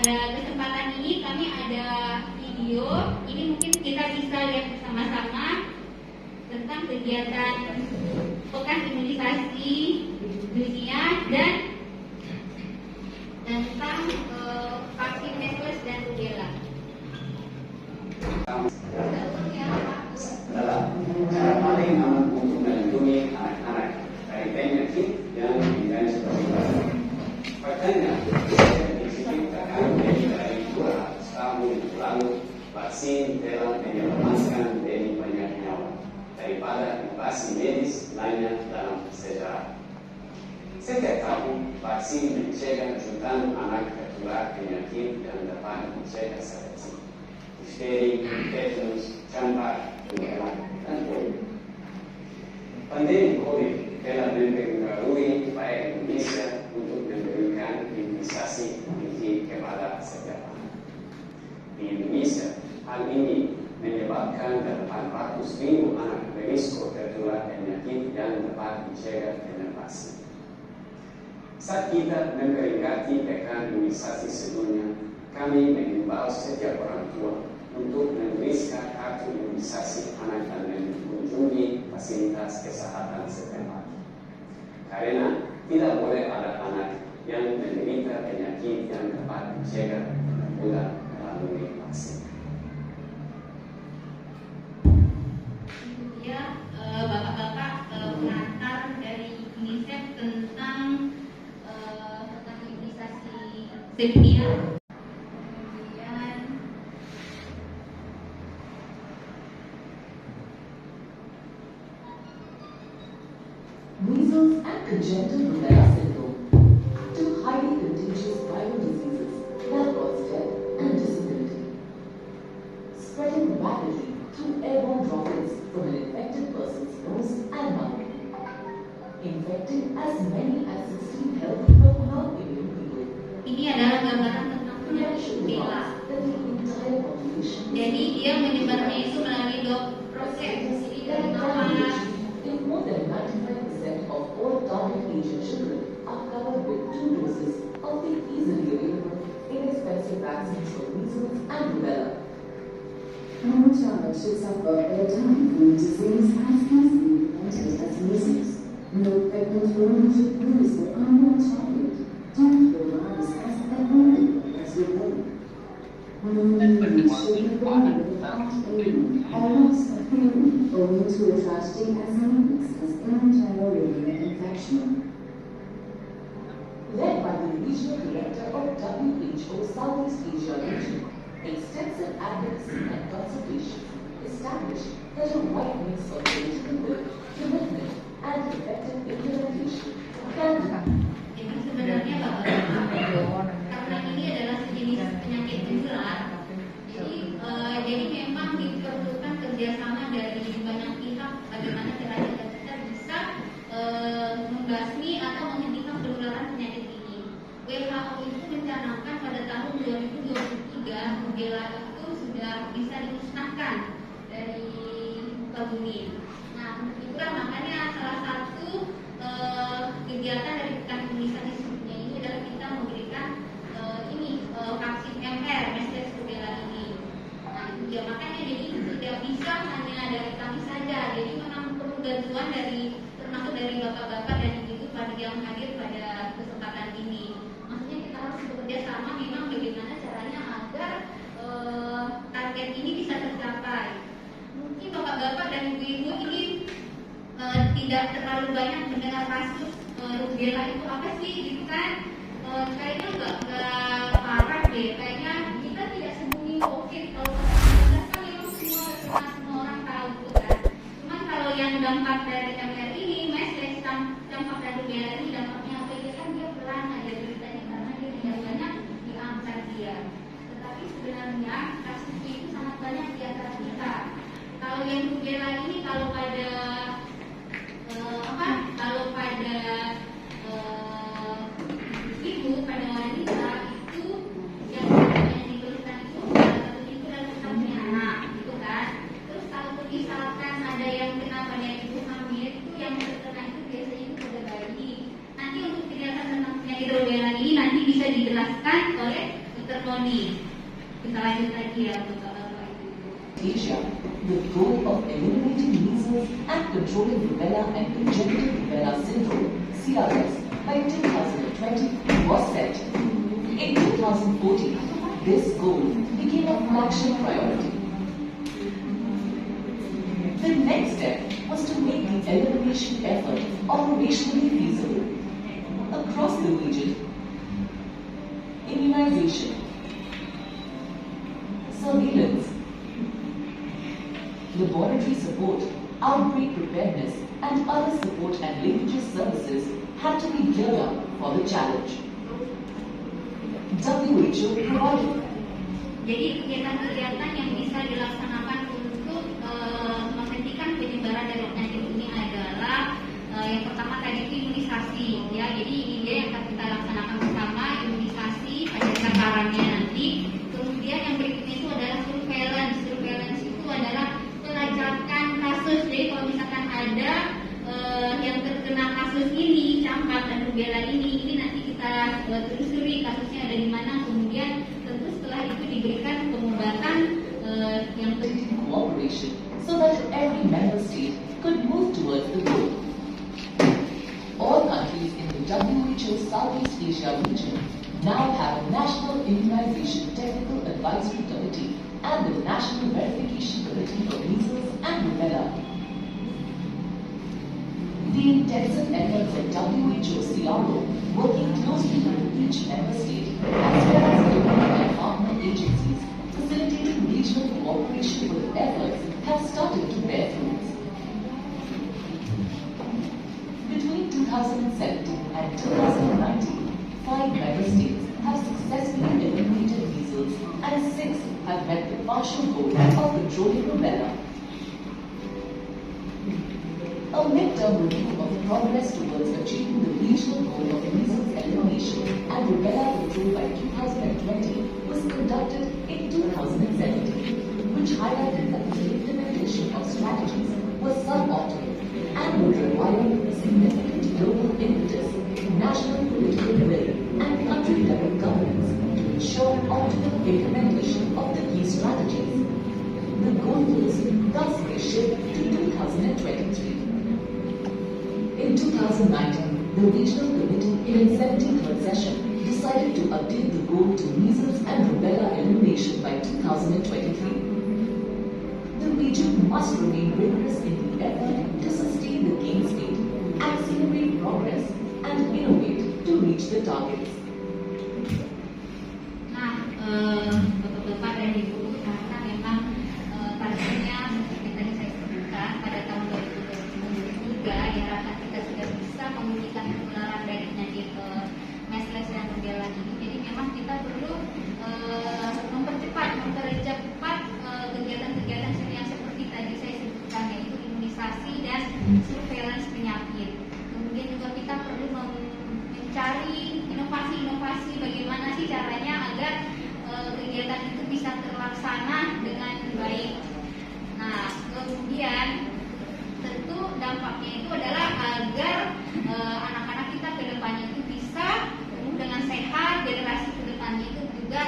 pada kesempatan ini kami ada video. Ini mungkin kita bisa lihat bersama-sama tentang kegiatan Pekan Imunisasi Dunia dan tentang vaksin measles dan rubella. Adalah cara paling aman untuk melindungi anak-anak dari penyakit yang dinilai sebagai bahaya. Faktanya, diciptakan dari 200 tahun lalu, vaksin telah menyelamatkan dari banyak nyawa daripada invasi medis lainnya dalam sejarah. Setiap tahun, vaksin mencegah jutaan anak tertular penyakit yang dapat mencegah seperti difteri, tetanus, campak, rubella, dan polio. Pandemi COVID telah mempengaruhi upaya Indonesia untuk memberikan imunisasi tinggi kepada setiap anak. Di Indonesia, hal ini menyebabkan 800.000 anak berisiko tertular penyakit yang dapat dicegah dengan vaksin. Saat kita memperingati Pekan Imunisasi Sedunia, kami mengimbau setiap orang tua untuk menuliskan kartu imunisasi anak dan mengunjungi fasilitas kesehatan setempat. Karena tidak boleh ada anak yang menderita penyakit yang dapat dicegah dengan mudah melalui vaksin. Ya, bapak-bapak pengantar dari UNICEF tentang imunisasi sedunia. Measles and congenital rubella syndrome, two highly contagious viral diseases that cause death and disability. Spreading rapidly through airborne droplets from an infected person's nose and mouth, infecting as many as 16 healthy but non-immune people. Ini adalah gambaran tentang penyakit rubella. Jadi dia menyebarnya itu melalui droplet. Jadi dari awal more than 95% of all target Asian children are covered with 2 doses of the easily available, inexpensive vaccines for measles and rubella. No child should suffer a time-borne disease as easily prevented as measles. No pregnant woman should lose their unborn child due to the virus as abnormal as rubella. Women should be born without ailment or loss of hearing owing to a tragedy as illness as enteroviral infection. Led by the regional director of WHO Southeast Asia region, extensive advocacy and consultation established that a right mix of political will, commitment, and effective implementation can Jadi sebenarnya bapak-bapak, karena ini adalah sejenis penyakit menular, jadi memang diperlukan kerjasama dari banyak pihak bagaimana caranya kita bisa membasmi atau menghentikan penularan penyakit ini. WHO itu mencanangkan pada tahun 2023 rubella itu sudah bisa dimusnahkan dari muka bumi. Nah, itulah makanya salah satu kegiatan dari Pekan Imunisasi Sedunia ini adalah kita memberikan vaksin MR, measles rubella ini. Nah, itu dia makanya jadi tidak bisa hanya dari kami saja. Jadi memang perlu bantuan dari termasuk dari bapak-bapak dan ibu pada yang hadir pada kesempatan ini. Maksudnya kita harus bekerja sama memang bagaimana caranya agar target ini bisa tercapai. Mungkin bapak-bapak dan ibu-ibu ini tidak terlalu banyak mendengar kasus rubella itu apa sih gitu kan, kayaknya nggak parah deh, kayaknya kita tidak sembunyi COVID. Kalau COVID kan memang semua orang tahu gitu kan. Cuman kalau yang dampak dari MR ini, measles, dampak dari rubella ini dampaknya apa ya kan, dia pelan aja beritanya karena dia tidak banyak diangkat dia. Tetapi sebenarnya kasus itu sangat banyak di antara kita. Kalau yang rubella ini kalau pada ibu, pada wanita itu yang diberikan itu salah satu itu adalah punya anak gitu kan. Terus kalau misalkan ada yang kena pada ibu hamil itu yang terkena itu biasanya itu pada bayi. Nanti untuk penjelasan tentang penyakit rubella ini nanti bisa dijelaskan oleh terpenuhi. Kita lanjut lagi ya untuk Asia, the goal of eliminating measles and controlling rubella and congenital rubella syndrome (CRS) by 2020 was set. In 2014, this goal became a flagship priority. The next step was to make the elimination effort operationally feasible. Across the region, immunization, surveillance, laboratory support, outbreak preparedness, and other support and linkages services had to be geared up for the challenge. WHO provided. Jadi kegiatan-kegiatan yang bisa dilaksanakan untuk menghentikan penyebaran dari penyakit ini adalah yang pertama tadi itu imunisasi, ya. Jadi ini yang akan kita laksanakan bersama, imunisasi pada sasarannya nanti. Kemudian yang berikutnya itu adalah surveillance. Surveillance itu adalah pelacakan kasus. Jadi kalau misalkan ada yang terkena kasus ini, campak dan rubella ini nanti kita telusuri kasusnya ada di mana. Kemudian tentu setelah itu diberikan pengobatan yang Cooperation so that every member state could move towards the goal. All countries in the WHO Southeast Asia region now have a National Immunization Technical Advisory Committee and the National Verification Committee for Measles and Rubella. The intensive efforts of WHO CRO, working closely with each member state, as well as government and partner agencies, facilitating regional cooperation with efforts have started to bear fruits. Between 2017 and 2019, 5 member states have successfully eliminated measles and 6 have met the partial goal of controlling rubella. A midterm review of progress towards achieving the regional goal of measles elimination and rubella control by 2020 was conducted in 2017, which highlighted that the implementation of strategies was suboptimal and would require significant global impetus, national political will, and country-level governance to ensure optimal implementation of the key strategies. The goalposts thus may shift to 2023. In 2019, the Regional Committee in its 73rd session decided to update the goal to measles and rubella elimination by 2023. The region must remain rigorous in the effort to sustain the gain state, accelerate progress, and innovate to reach the targets. Nah, Bapak-bapak dan Ibu, karena memang targetnya seperti tadi saya sebutkan pada tahun 2023 diharapkan kita sudah bisa memulihkan penularan dari penyakit measles dan rubella ini. Jadi memang kita perlu mempercepat kegiatan-kegiatan yang seperti tadi saya sebutkan, yaitu imunisasi dan surveillance penyakit. Kemudian juga kita perlu mencari inovasi-inovasi bagaimana sih caranya agar kegiatan itu bisa terlaksana dengan baik. Nah, kemudian tentu dampaknya itu adalah agar anak-anak kita ke depannya itu bisa tumbuh dengan sehat, generasi ke depannya itu juga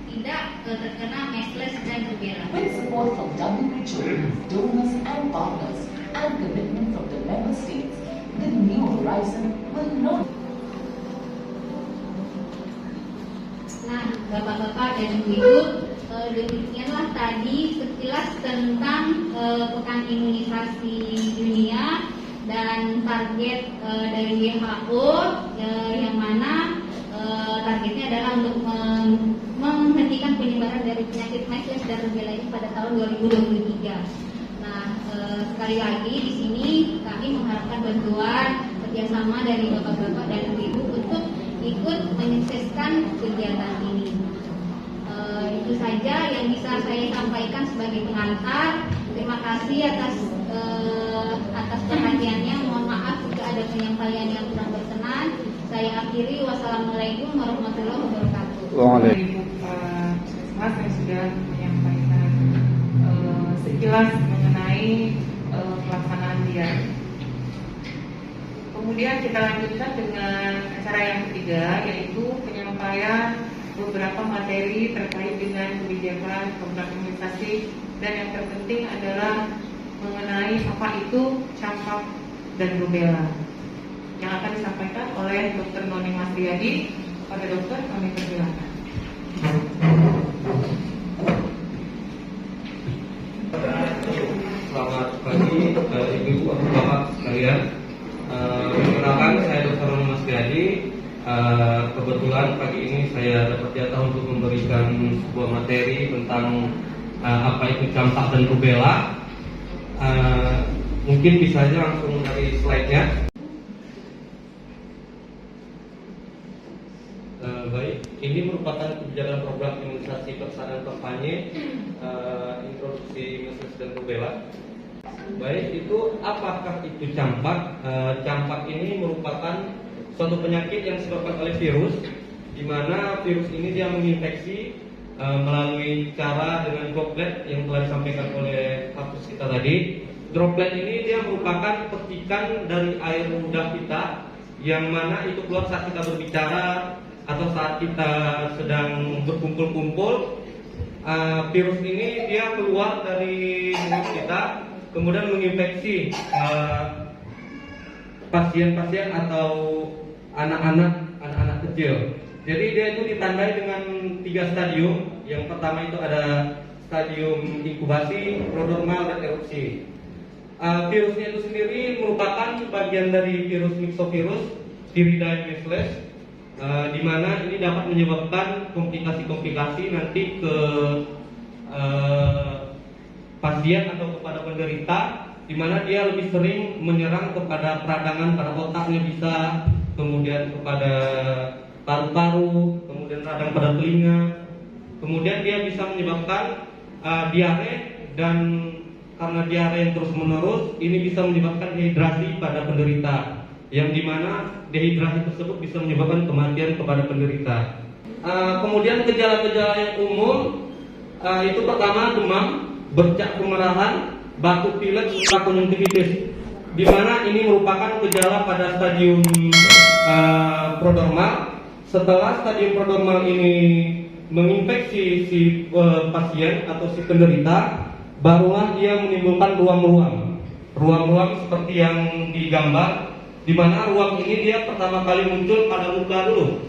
tidak terkena measles dan rubella. With support from WHO, donors and partners, and commitment from the member states, the new horizon will not. Nah, Bapak-bapak dan Ibu, demikianlah tadi sekilas tentang Pekan Imunisasi Dunia dan target dari WHO, yang mana targetnya adalah untuk menghentikan penyebaran dari penyakit measles dan rubella ini pada tahun 2023. Nah, sekali lagi di sini kami mengharapkan bantuan kerjasama dari Bapak-bapak dan Ibu untuk ikut menyukseskan kegiatan ini. Itu saja yang bisa saya sampaikan sebagai pengantar. Terima kasih atas perhatiannya. Mohon maaf jika ada penyampaian yang kurang berkenan. Saya akhiri. Wassalamualaikum warahmatullahi wabarakatuh. Ibu Mas yang sudah menyampaikan sekilas mengenai pelaksanaan dia. Kemudian kita lanjutkan dengan acara yang ketiga, yaitu penyampaian beberapa materi terkait dengan kebijakan program imunisasi, dan yang terpenting adalah mengenai apa itu campak dan rubella yang akan disampaikan oleh Dr. Noni Masriadi. Pada dokter kami persilakan. Selamat pagi Ibu atau Bapak sekalian. Perkenalkan, saya Dr. Noni Masriadi. Kebetulan pagi ini saya dapat jatah untuk memberikan sebuah materi tentang apa itu campak dan rubella. Mungkin bisa aja langsung dari slide-nya. Baik, ini merupakan kebijakan program imunisasi pelaksanaan kampanye introduksi measles dan rubella. Baik, itu apakah itu campak? Campak ini merupakan suatu penyakit yang disebabkan oleh virus, di mana virus ini dia menginfeksi melalui cara dengan droplet yang telah disampaikan oleh kampus kita tadi. Droplet ini dia merupakan petikan dari air ludah kita, yang mana itu keluar saat kita berbicara atau saat kita sedang berkumpul-kumpul. Virus ini dia keluar dari mulut kita, kemudian menginfeksi pasien-pasien atau anak-anak kecil. Jadi dia itu ditandai dengan 3 stadium. Yang pertama itu ada stadium inkubasi, prodromal, dan erupsi. Virusnya itu sendiri merupakan bagian dari virus myxovirus Viridae measles, di mana ini dapat menyebabkan komplikasi-komplikasi nanti ke pasien atau kepada penderita, di mana dia lebih sering menyerang kepada peradangan pada otaknya bisa, kemudian kepada paru-paru, kemudian radang pada telinga, kemudian dia bisa menyebabkan diare, dan karena diare yang terus menerus ini bisa menyebabkan dehidrasi pada penderita, yang dimana dehidrasi tersebut bisa menyebabkan kematian kepada penderita. Kemudian gejala-gejala yang umum itu pertama demam, bercak kemerahan, batuk pilek, serta konjungtivitis, di mana ini merupakan gejala pada stadium prodromal. Setelah stadium prodromal ini menginfeksi si pasien atau si penderita, barulah dia menimbulkan ruam-ruam seperti yang digambar, di mana ruam ini dia pertama kali muncul pada muka dulu,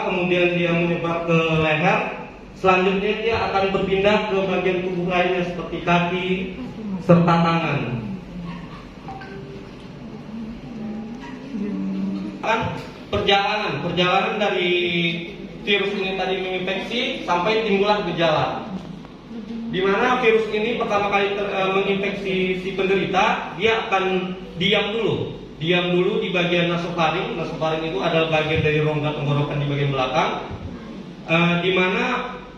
kemudian dia menyebar ke leher, selanjutnya dia akan berpindah ke bagian tubuh lainnya seperti kaki serta tangan. Perjalanan dari virus ini tadi menginfeksi sampai timbullah gejala, di mana virus ini pertama kali menginfeksi si penderita, dia akan diam dulu di bagian nasofaring. Nasofaring itu adalah bagian dari rongga tenggorokan di bagian belakang, di mana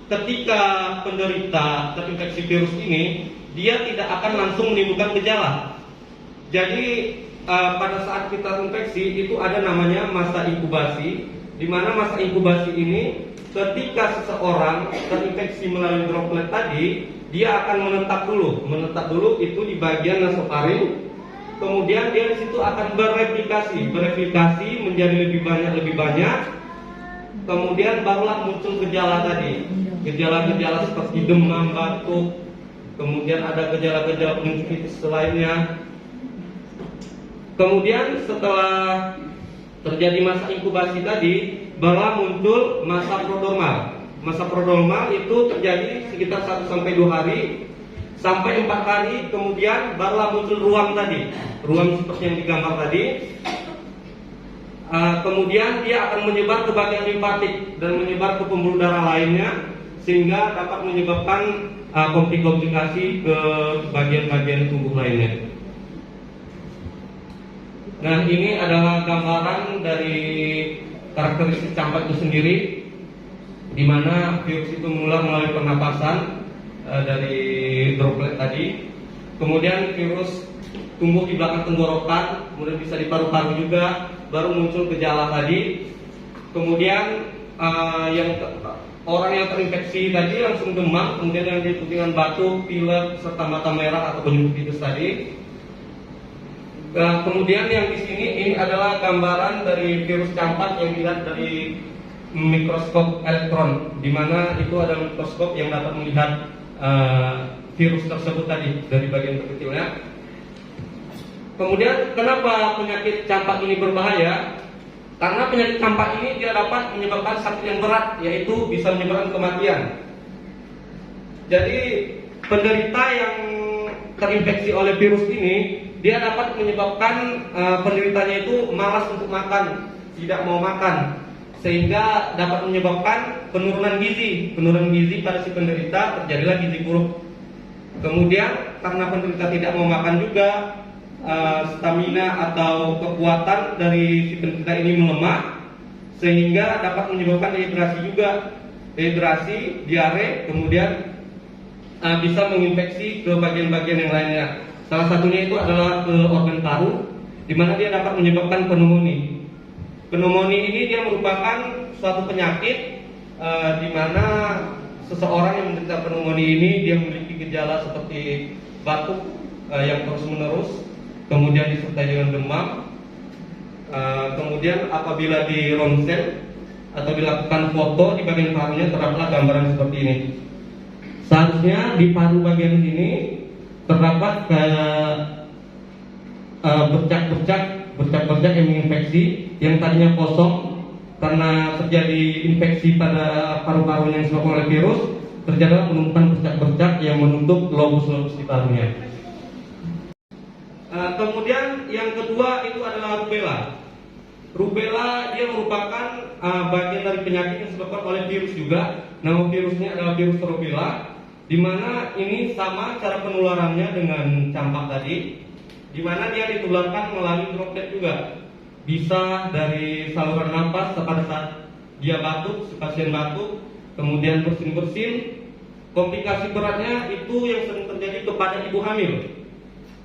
ketika penderita terinfeksi virus ini, dia tidak akan langsung menimbulkan gejala. Jadi pada saat kita infeksi itu ada namanya masa inkubasi, di mana masa inkubasi ini ketika seseorang terinfeksi melalui droplet tadi, dia akan menetap dulu itu di bagian nasofaring. Kemudian dia di situ akan bereplikasi menjadi lebih banyak. Kemudian barulah muncul gejala tadi, gejala-gejala seperti demam, batuk, kemudian ada gejala-gejala konjungtivitis lainnya. Kemudian setelah terjadi masa inkubasi tadi, barulah muncul masa prodromal. Masa prodromal itu terjadi sekitar 1-2 hari, sampai 4 hari, kemudian barulah muncul ruam seperti yang digambar tadi. Kemudian dia akan menyebar ke bagian limfatik dan menyebar ke pembuluh darah lainnya, sehingga dapat menyebabkan komplikasi ke bagian-bagian tubuh lainnya. Nah, ini adalah gambaran dari karakteristik campak itu sendiri, di mana virus itu menular melalui pernapasan dari droplet tadi. Kemudian virus tumbuh di belakang tenggorokan, kemudian bisa di paru-paru juga, baru muncul gejala tadi. Kemudian orang yang terinfeksi tadi langsung demam, kemudian yang diikuti dengan batuk, pilek, serta mata merah atau konjungtivitis tadi. Kemudian yang di sini ini adalah gambaran dari virus campak yang dilihat dari mikroskop elektron, di mana itu adalah mikroskop yang dapat melihat virus tersebut tadi dari bagian terkecilnya. Kemudian kenapa penyakit campak ini berbahaya? Karena penyakit campak ini dia dapat menyebabkan sakit yang berat, yaitu bisa menyebabkan kematian. Jadi penderita yang terinfeksi oleh virus ini, dia dapat menyebabkan penderitanya itu malas untuk makan, tidak mau makan, sehingga dapat menyebabkan penurunan gizi pada si penderita, terjadilah gizi buruk. Kemudian karena penderita tidak mau makan juga, stamina atau kekuatan dari si penderita ini melemah, sehingga dapat menyebabkan dehidrasi juga, diare, kemudian bisa menginfeksi ke bagian-bagian yang lainnya. Salah satunya itu adalah ke organ paru, di mana dia dapat menyebabkan pneumonia. Pneumonia ini dia merupakan suatu penyakit di mana seseorang yang menderita pneumonia ini dia memiliki gejala seperti batuk yang terus-menerus, kemudian disertai dengan demam. Kemudian apabila di ronsen atau dilakukan foto di bagian parunya terdapatlah gambaran seperti ini. Seharusnya di paru bagian sini terdapat bercak-bercak yang menginfeksi, yang tadinya kosong karena terjadi infeksi pada paru-paru yang disebabkan oleh virus, terjadilah penumpukan bercak-bercak yang menutup lobus-lobus di parunya. Kemudian yang kedua itu adalah rubella. Rubella dia merupakan bagian dari penyakit yang disebabkan oleh virus juga. Nama virusnya adalah virus rubella, di mana ini sama cara penularannya dengan campak tadi, di mana dia ditularkan melalui droplet juga. Bisa dari saluran napas pada saat dia batuk, si pasien batuk, kemudian bersin-bersin. Komplikasi beratnya itu yang sering terjadi kepada ibu hamil.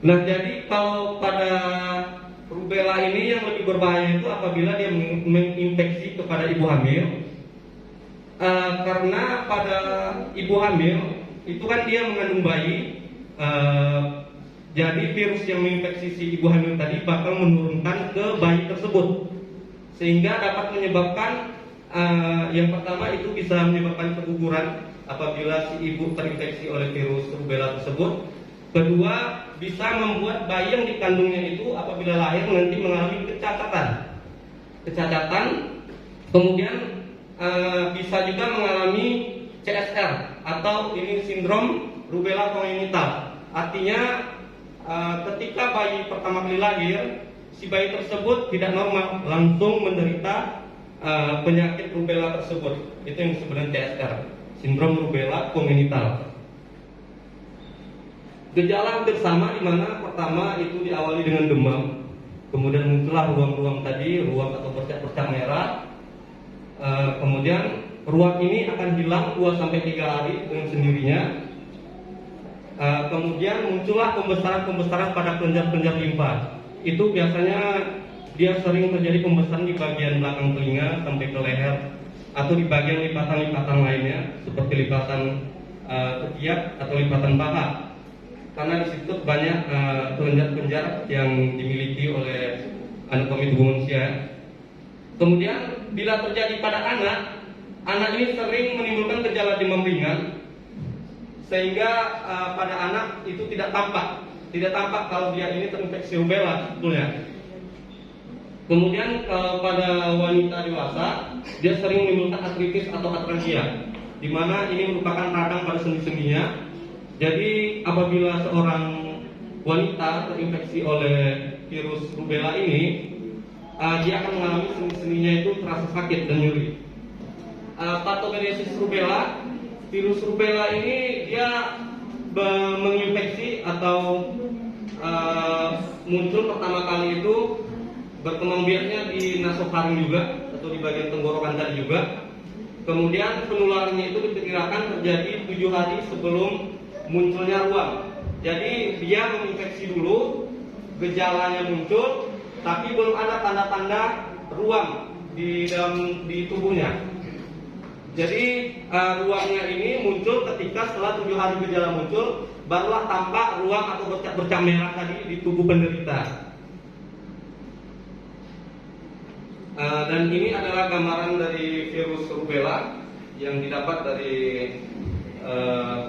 Nah, jadi kalau pada rubella ini yang lebih berbahaya itu apabila dia menginfeksi kepada ibu hamil, karena pada ibu hamil itu kan dia mengandung bayi, jadi virus yang menginfeksi si ibu hamil tadi bakal menurunkan ke bayi tersebut, sehingga dapat menyebabkan yang pertama itu bisa menyebabkan keguguran apabila si ibu terinfeksi oleh virus rubella tersebut. Kedua, bisa membuat bayi yang dikandungnya itu apabila lahir nanti mengalami kecacatan. Kemudian bisa juga mengalami CSR atau ini sindrom rubella congenital. Artinya ketika bayi pertama kali lahir, si bayi tersebut tidak normal, langsung menderita penyakit rubella tersebut. Itu yang disebut CSR, sindrom rubella congenital. Gejala hampir sama, di mana pertama itu diawali dengan demam, kemudian muncullah ruam-ruam tadi, ruam atau bercak-bercak merah. Kemudian ruam ini akan hilang 2-3 hari dengan sendirinya. Kemudian muncullah pembesaran pada kelenjar-kelenjar limpa. Itu biasanya dia sering terjadi pembesaran di bagian belakang telinga sampai ke leher, atau di bagian lipatan-lipatan lainnya seperti lipatan ketiak atau lipatan paha. Karena di situ banyak kelenjar-kelenjar yang dimiliki oleh anatomi tubuh manusia. Kemudian bila terjadi pada anak ini sering menimbulkan gejala demam ringan, sehingga pada anak itu tidak tampak kalau dia ini terinfeksi rubella sebetulnya. Kemudian pada wanita dewasa dia sering menimbulkan artritis atau atralgia, di mana ini merupakan radang pada sendi-sendinya. Jadi apabila seorang wanita terinfeksi oleh virus rubella ini, dia akan mengalami sendi-sendinya itu terasa sakit dan nyeri. Patogenesis rubella, virus rubella ini dia menginfeksi atau muncul pertama kali itu berkembang biaknya di nasofaring juga atau di bagian tenggorokan tadi juga. Kemudian penularannya itu diperkirakan terjadi 7 hari sebelum munculnya ruam. Jadi dia menginfeksi dulu, gejalanya muncul, tapi belum ada tanda-tanda ruam di tubuhnya. Jadi ruamnya ini muncul ketika setelah 7 hari gejala muncul, barulah tampak ruam atau bercak merah tadi di tubuh penderita. Dan ini adalah gambaran dari virus rubella yang didapat dari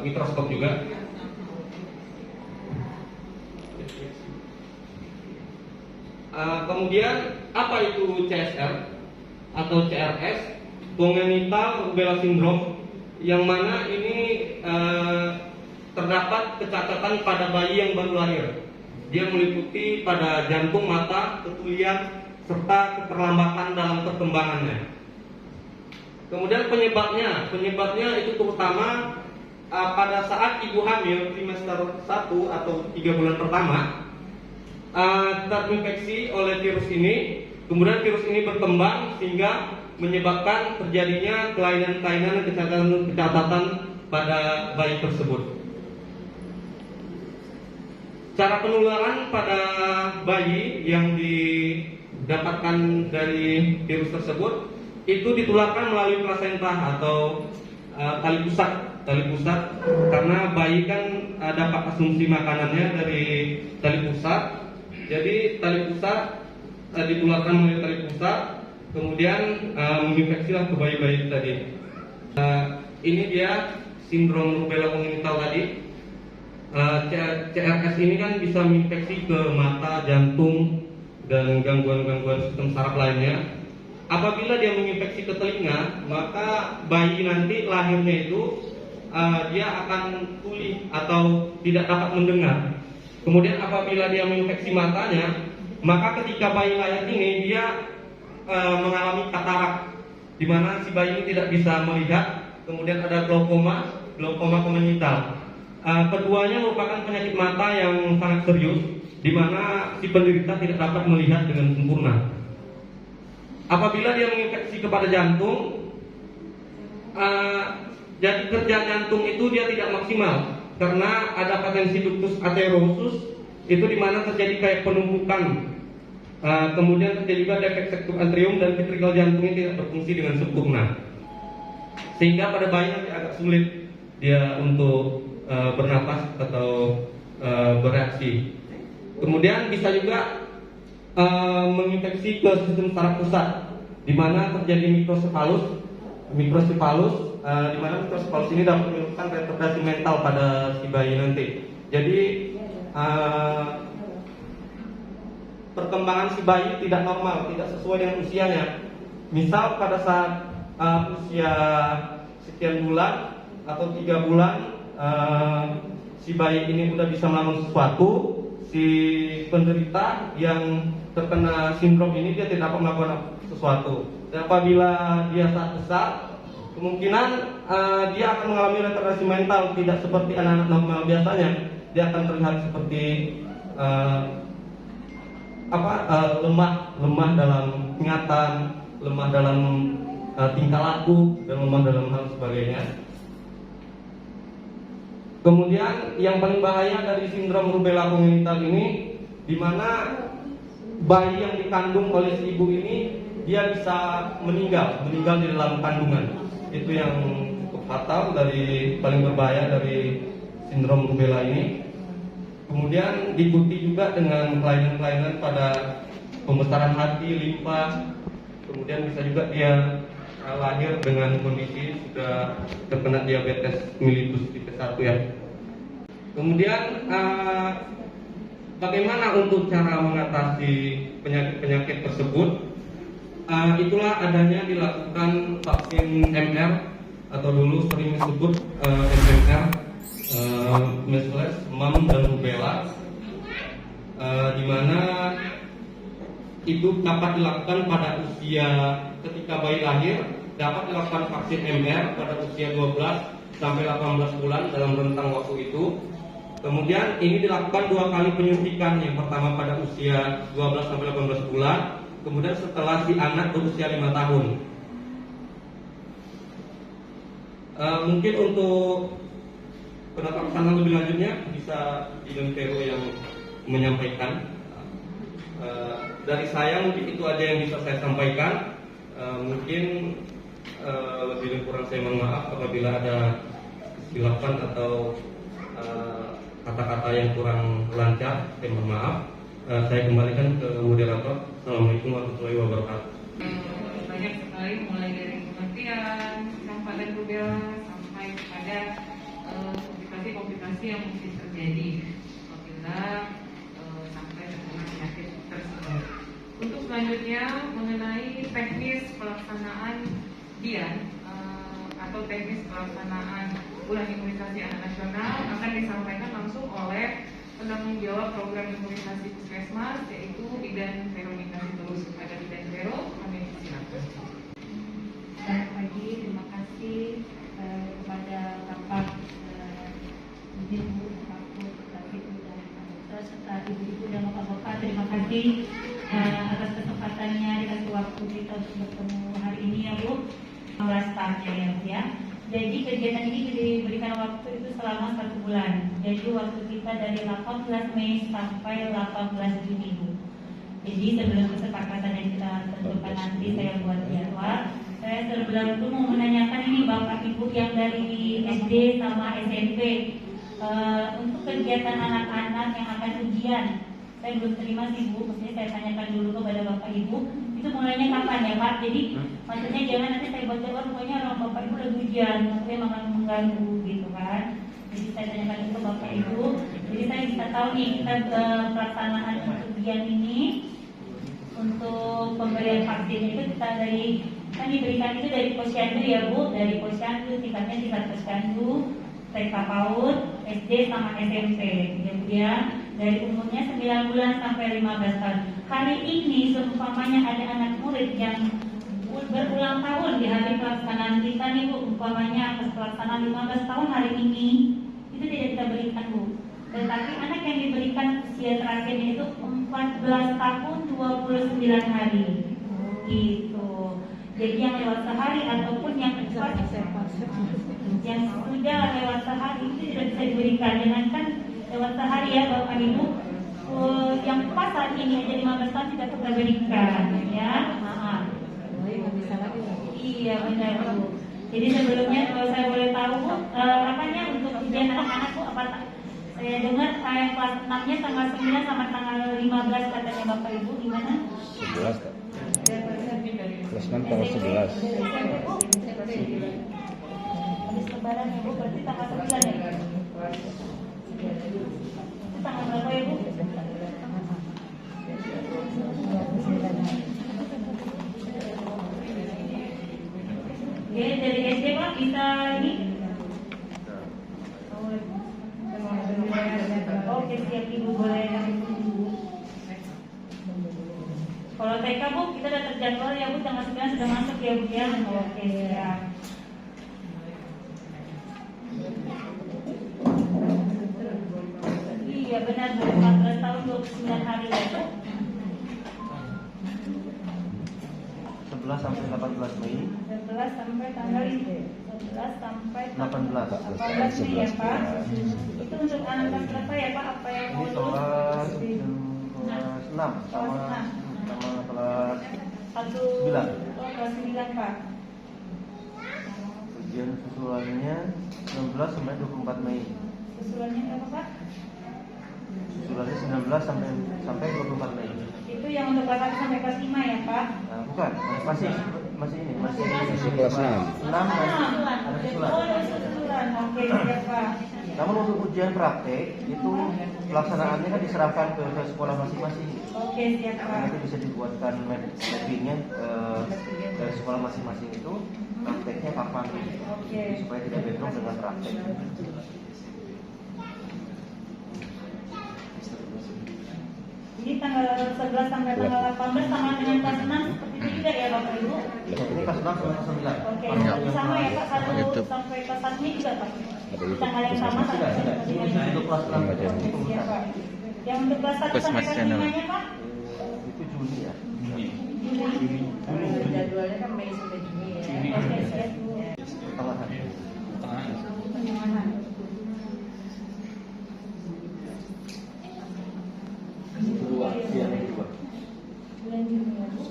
mikroskop juga. Kemudian apa itu CSR atau CRS, congenital rubella syndrome, yang mana ini terdapat kecacatan pada bayi yang baru lahir. Dia meliputi pada jantung, mata, ketulian, serta keterlambatan dalam perkembangannya. Kemudian penyebabnya itu terutama pada saat ibu hamil trimester 1 atau 3 bulan pertama terinfeksi oleh virus ini. Kemudian virus ini berkembang sehingga menyebabkan terjadinya kelainan-kelainan kecacatan pada bayi tersebut. Cara penularan pada bayi yang didapatkan dari virus tersebut itu ditularkan melalui plasenta atau tali pusat, karena bayi kan dapat asumsi makanannya dari tali pusat. Jadi tali pusat ditularkan melalui tali pusat, kemudian menginfeksilah ke bayi-bayi tadi. Ini dia sindrom rubella congenital tadi. CRS ini kan bisa menginfeksi ke mata, jantung, dan gangguan-gangguan sistem saraf lainnya. Apabila dia menginfeksi ke telinga, maka bayi nanti lahirnya itu dia akan tuli atau tidak dapat mendengar. Kemudian apabila dia menginfeksi matanya, maka ketika bayi lahir ini dia mengalami katarak, di mana si bayi ini tidak bisa melihat. Kemudian ada glaukoma kongenital. Keduanya merupakan penyakit mata yang sangat serius, di mana si penderita tidak dapat melihat dengan sempurna. Apabila dia menginfeksi kepada jantung, jadi kerja jantung itu dia tidak maksimal karena ada potensi ductus atherosus, itu di mana terjadi kayak penumpukan. Kemudian terjadi juga defek septum atrium dan ventrikel jantungnya tidak berfungsi dengan sempurna, sehingga pada bayi nanti agak sulit dia untuk bernapas atau bereaksi. Kemudian bisa juga menginfeksi ke sistem saraf pusat, di mana terjadi mikrosefalus, di mana mikrosefalus ini dapat menyebabkan retardasi mental pada si bayi nanti. Jadi perkembangan si bayi tidak normal, tidak sesuai dengan usianya. Misal pada saat usia sekian bulan atau 3 bulan, si bayi ini sudah bisa melakukan sesuatu, si penderita yang terkena sindrom ini dia tidak dapat melakukan sesuatu. Dan apabila dia saat besar, kemungkinan dia akan mengalami retardasi mental, tidak seperti anak-anak normal biasanya. Dia akan terlihat seperti lemah dalam ingatan, lemah dalam tingkah laku, dan lemah dalam hal sebagainya. Kemudian yang paling bahaya dari sindrom rubella congenital ini, di mana bayi yang dikandung oleh si ibu ini dia bisa meninggal di dalam kandungan. Itu yang cukup fatal, dari paling berbahaya dari sindrom rubella ini. Kemudian diikuti juga dengan kelainan-kelainan pada pembesaran hati, limpa. Kemudian bisa juga dia lahir dengan kondisi sudah terkena diabetes mellitus tipe 1 ya. Kemudian bagaimana untuk cara mengatasi penyakit-penyakit tersebut? Itulah adanya dilakukan vaksin MR atau dulu sering disebut MMR, measles, mumps, dan rubella, di mana itu dapat dilakukan pada usia ketika bayi lahir, dapat dilakukan vaksin MR pada usia 12 sampai 18 bulan dalam rentang waktu itu. Kemudian ini dilakukan 2 kali penyuntikan, yang pertama pada usia 12 sampai 18 bulan, kemudian setelah si anak berusia 5 tahun. Mungkin untuk penataran lebih lanjutnya bisa Ibu Vero yang menyampaikan. Dari saya mungkin itu aja yang bisa saya sampaikan. Mungkin lebih dan kurang saya mohon maaf apabila ada kesilapan atau kata-kata yang kurang lancar, saya mohon maaf. Saya kembalikan ke moderator. Assalamualaikum warahmatullahi wabarakatuh. Banyak sekali, mulai dari kematian, dan rubella sampai kepada komplikasi-komplikasi yang mungkin terjadi apabila sampai terkena penyakit tersebut. Untuk selanjutnya mengenai teknis pelaksanaan DIAN atau teknis pelaksanaan bulan imunisasi anak nasional akan disampaikan langsung oleh penanggung jawab program imunisasi Puskesmas, yaitu Bidan Veronika Sitorus. Ada Bidan Vero, kami silakan. Selamat pagi, terima kasih kepada Bapak Ibu, Bapak Ibu dan Dokter serta Ibu-Ibu dan Bapak-Bapak. Terima kasih atas kesempatannya dikasih waktu kita untuk bertemu hari ini ya Bu. 16 tahun ya. Jadi kegiatan ini diberikan waktu itu selama 1 bulan. Jadi waktu kita dari 18 Mei sampai 18 Juni Bu. Jadi sebelum kesepakatan yang kita tentukan nanti saya buat jadwal. Saya sebelum itu mau menanyakan ini Bapak Ibu yang dari SD sama SMP untuk kegiatan anak-anak yang akan ujian. Saya belum terima sih Bu, maksudnya saya tanyakan dulu kepada Bapak Ibu. Itu mulainya kapan ya Pak? Jadi maksudnya jangan nanti saya baca pokoknya orang Bapak Ibu lagi ujian, maksudnya makan mengganggu gitu kan. Jadi saya tanyakan itu ke Bapak Ibu. Jadi saya bisa tahu nih kita pelaksanaan untuk ujian ini untuk pemberian vaksin itu kita dari kan diberikan itu dari posyandu ya Bu, dari posyandu tingkatnya tingkat posyandu, TK PAUD, SD sama SMP. Kemudian dari umurnya 9 bulan sampai 15 tahun. Hari ini seumpamanya ada anak murid yang berulang tahun di hari pelaksanaan kita nih Bu, umpamanya pas pelaksanaan 15 tahun hari ini itu tidak kita berikan Bu. Tetapi anak yang diberikan usia terakhirnya itu 14 tahun 29 hari gitu. Jadi yang lewat sehari ataupun yang yang sudah lewat sehari itu tidak bisa diberikan. Jangankan lewat sehari ya Bapak Ibu, yang pas saat ini aja 15 tahun tidak kita berikan ya. Iya benar Bu. Jadi sebelumnya kalau saya boleh tahu apanya untuk ujian anak-anak Bu, apa saya dengar yang kelas 6-nya tanggal 9 sama tanggal 15 katanya Bapak Ibu, gimana? 11 Kak. Kelas 6 tanggal 11. Habis lebaran ya Bu, berarti tanggal 9 ya? Itu tanggal berapa ya Bu? Oke, dari SD Pak bisa ini? Oke, siap Ibu, boleh. Kalau TK Bu, kita udah terjadwal ya Bu, tanggal 9 sudah masuk ya Bu ya. Oke ya. Iya benar Bu, 14 tahun 29 hari ya Bu. 11 sampai 18 Mei. 11 sampai tanggal 11 sampai 18 Mei ya Pak. Itu untuk anak kelas berapa ya Pak? Apa yang Ini mau kelas 6 sama kelas 9. Oh, kelas 9 Pak. Ujian susulannya 19 sampai 24 Mei. Susulannya berapa Pak? Susulannya 19 sampai 24 Mei. Itu yang untuk kelas 1 sampai kelas 5 ya Pak? Nah, bukan, masih kelas 6. 6 ada susulan. Oh, ada susulan. Oke, siap Pak. Namun untuk ujian praktek itu pelaksanaannya kan diserahkan ke sekolah masing-masing. Oke, siap Pak. Nanti bisa dibuatkan mappingnya dari sekolah masing-masing itu prakteknya kapan, Oke. supaya tidak bentrok dengan praktek. Jadi tanggal 11 sampai tanggal 18 sama dengan kelas 6 seperti itu juga ya Bapak Ibu? Ini kelas 6 sampai kelas 9. Oke, sama ya Pak, kalau sampai kelas 1 ini juga Pak? Tanggal yang sama sampai kelas 5. Untuk kelas 6 itu Siap Pak. Yang untuk kelas 1 sampai kelas 5 nya Pak? itu Juni ya. Jadwalnya kan Mei sampai Juni ya. Oke, siap Bu. Pertengahan. Pertengahan. Bulan Juni ya Bu.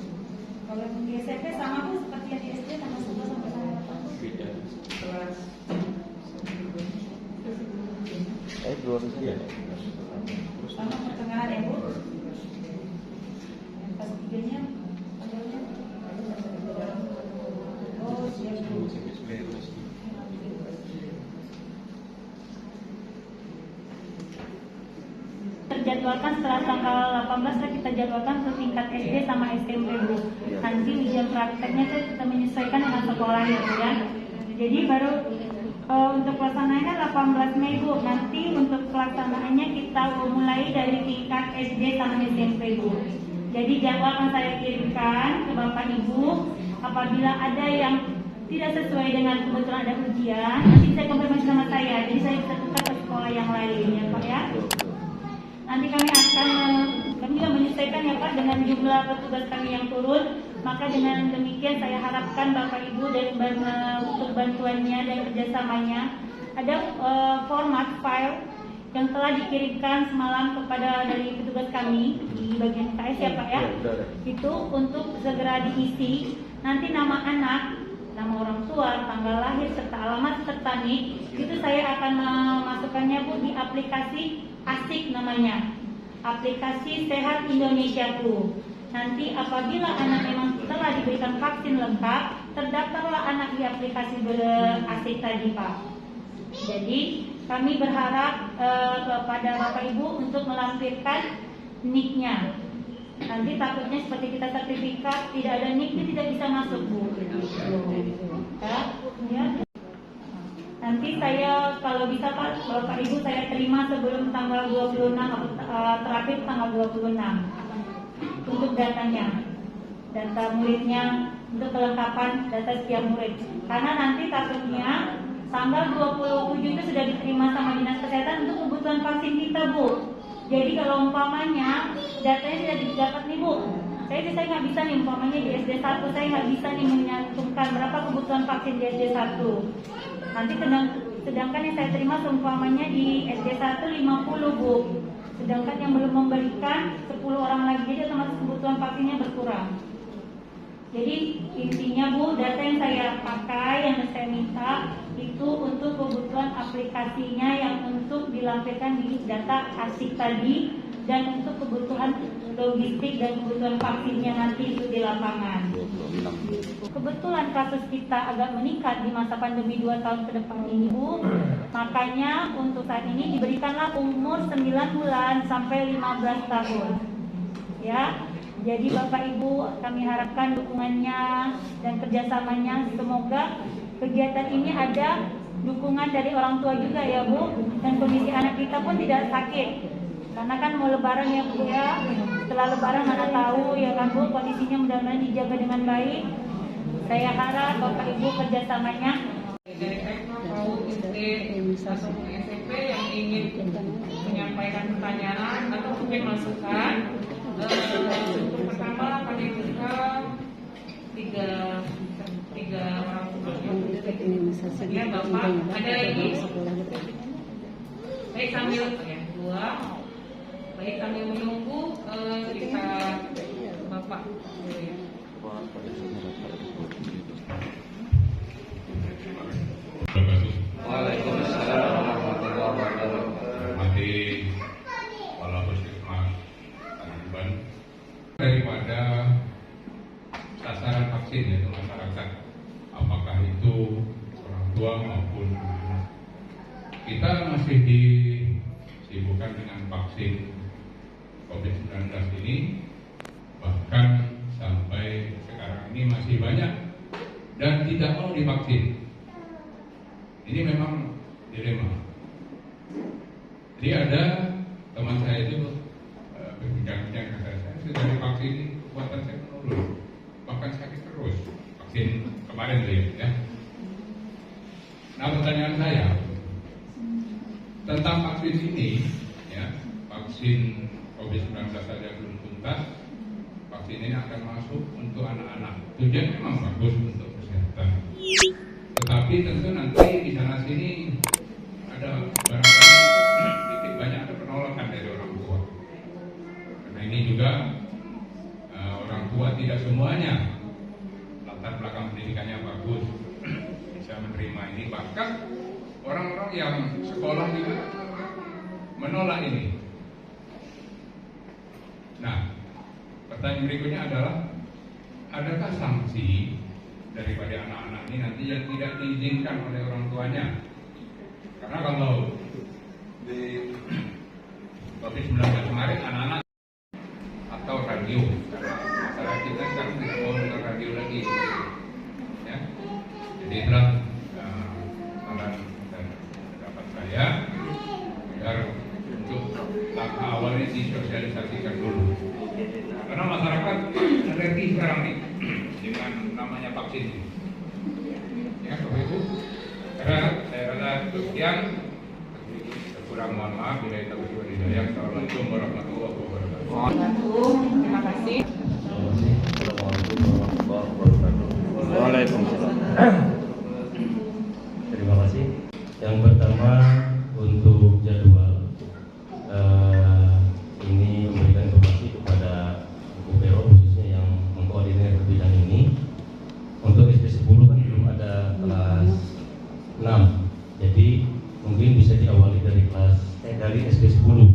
Kalau yang di SMP sama Bu seperti yang di SD tanggal 11 sampai tanggal 18. Beda. Kelas Sama pertengahan ya Bu. Yang kelas 3-nya tanggalnya. Oh, siap Bu. jadwalkan setelah tanggal 18 kita jadwalkan ke tingkat SD sama SMP Bu. Nanti di jam prakteknya kita menyesuaikan dengan sekolah ya Bu ya. Jadi baru untuk pelaksanaannya 18 Mei Bu. Nanti untuk pelaksanaannya kita mulai dari tingkat SD sama SMP Bu. Jadi jadwal akan saya kirimkan ke Bapak Ibu. Apabila ada yang tidak sesuai dengan kebetulan ada ujian, nanti saya konfirmasi sama saya. Jadi saya bisa tukar ke sekolah yang lain ya Pak ya. Nanti kami juga menyesuaikan ya Pak dengan jumlah petugas kami yang turun. Maka dengan demikian saya harapkan Bapak Ibu dan untuk bantuannya dan kerjasamanya ada format file yang telah dikirimkan semalam kepada dari petugas kami di bagian KS ya Pak ya. Itu untuk segera diisi. Nanti nama anak, nama orang tua, tanggal lahir serta alamat serta NIK itu saya akan memasukkannya Bu di aplikasi ASIK namanya, aplikasi Sehat Indonesia Bu. Nanti apabila anak memang telah diberikan vaksin lengkap, terdaftarlah anak di aplikasi ASIK tadi Pak. Jadi kami berharap kepada Bapak Ibu untuk melampirkan NIK-nya. Nanti takutnya seperti kita sertifikat tidak ada NIK ini tidak bisa masuk Bu. Ya. Nanti saya kalau bisa Pak, Bapak Ibu saya terima sebelum tanggal 26 terakhir tanggal 26 untuk datanya, data muridnya untuk kelengkapan data setiap murid. Karena nanti takutnya tanggal 27 itu sudah diterima sama Dinas Kesehatan untuk kebutuhan vaksin kita Bu. Jadi kalau umpamanya datanya sudah didapat nih Bu, saya nggak bisa nih umpamanya di SD 1 saya nggak bisa nih menyantumkan berapa kebutuhan vaksin di SD 1. Nanti sedangkan yang saya terima seumpamanya di SD 1 50 Bu, sedangkan yang belum memberikan 10 orang lagi, jadi otomatis kebutuhan vaksinnya berkurang. Jadi intinya Bu, data yang saya pakai, yang saya minta itu untuk kebutuhan aplikasinya yang untuk dilampirkan di data ASIK tadi, dan untuk kebutuhan logistik dan kebutuhan vaksinnya nanti itu di lapangan. Kebetulan kasus kita agak meningkat di masa pandemi 2 tahun ke depan ini Bu, makanya untuk saat ini diberikanlah umur 9 bulan sampai 15 tahun ya. Jadi Bapak Ibu kami harapkan dukungannya dan kerjasamanya, semoga kegiatan ini ada dukungan dari orang tua juga ya Bu, dan kondisi anak kita pun tidak sakit. Karena kan mau lebaran ya Bu ya, setelah lebaran mana tahu ya kan Bu, kondisinya mudah-mudahan dijaga dengan baik. Saya harap Bapak Ibu kerjasamanya. Dari TK, PAUD, SD, atau SMP yang ingin menyampaikan pertanyaan atau mungkin masukan, untuk pertama kami buka tiga orang tua. Ya Bapak, ada lagi? Baik sambil dua. Baik sambil menunggu kita Bapak dulu ya. Waalaikumsalam warahmatullahi wabarakatuh. Hormati kepala Puskesmas Tanimban. Daripada sasaran vaksin yaitu masyarakat, apakah itu orang tua maupun anak, kita masih disibukkan dengan vaksin COVID-19 ini, bahkan sampai sekarang ini masih banyak dan tidak mau divaksin. Ini memang dilema. Jadi ada teman saya itu berbincang-bincang ke saya sudah divaksin, kekuatan saya menurun, bahkan sakit terus. Vaksin kemarin ya. Nah pertanyaan saya tentang vaksin ini, ya, vaksin COVID-19 saja belum tuntas, vaksin ini akan masuk untuk anak-anak. Tujuan memang bagus untuk kesehatan. Tetapi tentu nanti di sana sini ada barangkali sedikit banyak ada penolakan dari orang tua. Karena ini juga orang tua tidak semuanya latar belakang pendidikannya bagus bisa menerima ini. Bahkan orang-orang yang sekolah juga menolak ini. Nah, pertanyaan berikutnya adalah adakah sanksi daripada anak-anak ini nanti yang tidak diizinkan oleh orang tuanya? Karena kalau di COVID-19 kemarin anak-anak atau radio, karena masyarakat kita sekarang tidak mau dengar radio lagi, ya. Jadi itulah saran dan pendapat saya agar untuk langkah awal ini disosialisasikan dulu, karena masyarakat alergi sekarang nih dengan namanya vaksin. Ya, Bapak Ibu, karena saya rasa sekian. Kurang mohon maaf bila kita berdua di daya. Assalamualaikum warahmatullahi wabarakatuh. Terima kasih. Waalaikumsalam. Terima kasih. Yang pertama untuk jadwal, ini memberikan informasi kepada UPO khususnya yang mengkoordinir bidang ini. Untuk SD 10 kan belum ada kelas 6, jadi mungkin bisa diawali dari SD 10.